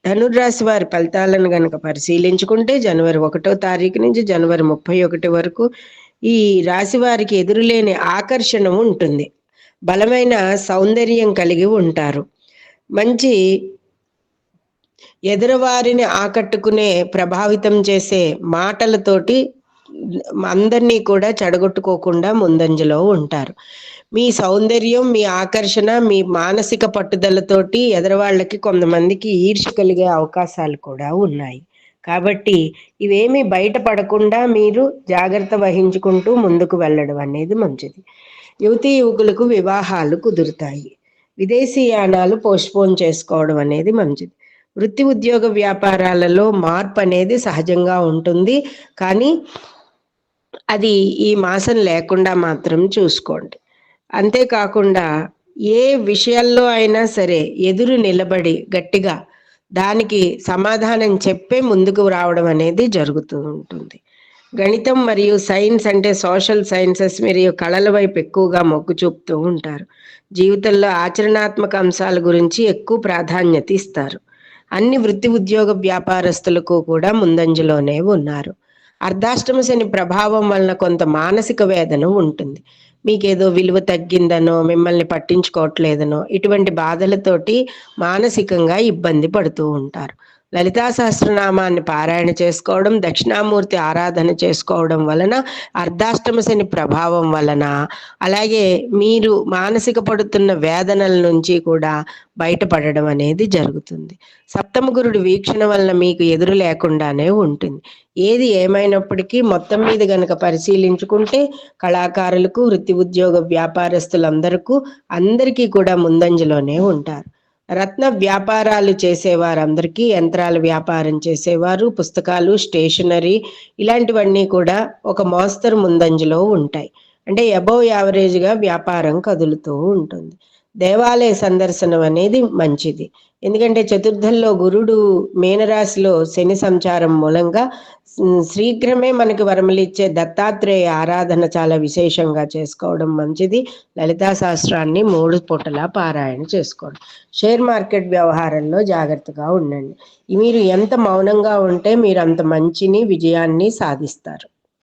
ధనుర్రాశి వారి ఫలితాలను గనక పరిశీలించుకుంటే జనవరి 1వ తారీఖు నుంచి జనవరి 31 వరకు ఈ రాశి వారికి ఎదురులేని ఆకర్షణ ఉంటుంది. బలమైన సౌందర్యం కలిగి ఉంటారు. మంచి ఎదురువారిని ఆకట్టుకునే ప్రభావితం చేసే మాటలతోటి అందరినీ కూడా చెడగొట్టుకోకుండా ముందంజలో ఉంటారు. మీ సౌందర్యం, మీ ఆకర్షణ, మీ మానసిక పట్టుదలతోటి ఎదరవాళ్ళకి కొంతమందికి ఈర్ష్య కలిగే అవకాశాలు కూడా ఉన్నాయి. కాబట్టి ఇవేమీ బయటపడకుండా మీరు జాగ్రత్త వహించుకుంటూ ముందుకు వెళ్ళడం అనేది మంచిది. యువతీ యువకులకు వివాహాలు కుదురుతాయి. విదేశీయానాలు పోస్ట్పోన్ చేసుకోవడం అనేది మంచిది. వృత్తి ఉద్యోగ వ్యాపారాలలో మార్పు అనేది సహజంగా ఉంటుంది. కానీ అది ఈ మాసం లేకుండా మాత్రం చూసుకోండి. అంతేకాకుండా ఏ విషయాల్లో అయినా సరే ఎదురు నిలబడి గట్టిగా దానికి సమాధానం చెప్పే ముందుకు రావడం అనేది జరుగుతూ ఉంటుంది. గణితం మరియు సైన్స్ అంటే సోషల్ సైన్సెస్ మరియు కళల వైపు ఎక్కువగా మొగ్గు చూపుతూ ఉంటారు. జీవితంలో ఆచరణాత్మక అంశాల గురించి ఎక్కువ ప్రాధాన్యత ఇస్తారు. అన్ని వృత్తి ఉద్యోగ వ్యాపారస్తులకు కూడా ముందంజలోనే ఉన్నారు. అర్ధాష్టమ శని ప్రభావం వలన కొంత మానసిక వేదన ఉంటుంది. మీకేదో విలువ తగ్గిందనో, మిమ్మల్ని పట్టించుకోవట్లేదనో ఇటువంటి బాధలతోటి మానసికంగా ఇబ్బంది పడుతూ ఉంటారు. లలితా సహస్రనామాన్ని పారాయణ చేసుకోవడం, దక్షిణామూర్తి ఆరాధన చేసుకోవడం వలన అర్ధాష్టమ శని ప్రభావం వలన, అలాగే మీరు మానసిక పడుతున్న వేదనల నుంచి కూడా బయటపడడం అనేది జరుగుతుంది. సప్తమ గురుడు వీక్షణ వలన మీకు ఎదురు లేకుండానే ఉంటుంది. ఏది ఏమైనప్పటికీ మొత్తం మీద గనక పరిశీలించుకుంటే కళాకారులకు, వృత్తి ఉద్యోగ అందరికీ కూడా ముందంజలోనే ఉంటారు. రత్న వ్యాపారాలు చేసేవారందరికీ, యంత్రాల వ్యాపారం చేసేవారు, పుస్తకాలు, స్టేషనరీ ఇలాంటివన్నీ కూడా ఒక మోస్తరు ముందంజలో ఉంటాయి. అంటే అబవ్ యావరేజ్గా వ్యాపారం కదులుతూ ఉంటుంది. దేవాలయ సందర్శనం అనేది మంచిది. ఎందుకంటే చతుర్థంలో గురుడు మీనరాశిలో శని సంచారం మూలంగా శీఘ్రమే మనకి వరములిచ్చే దత్తాత్రేయ ఆరాధన చాలా విశేషంగా చేసుకోవడం మంచిది. లలితా శాస్త్రాన్ని 3 పూటలా పారాయణ చేసుకోవడం. షేర్ మార్కెట్ వ్యవహారంలో జాగ్రత్తగా ఉండండి. మీరు ఎంత మౌనంగా ఉంటే మీరు అంత మంచిని, విజయాన్ని సాధిస్తారు.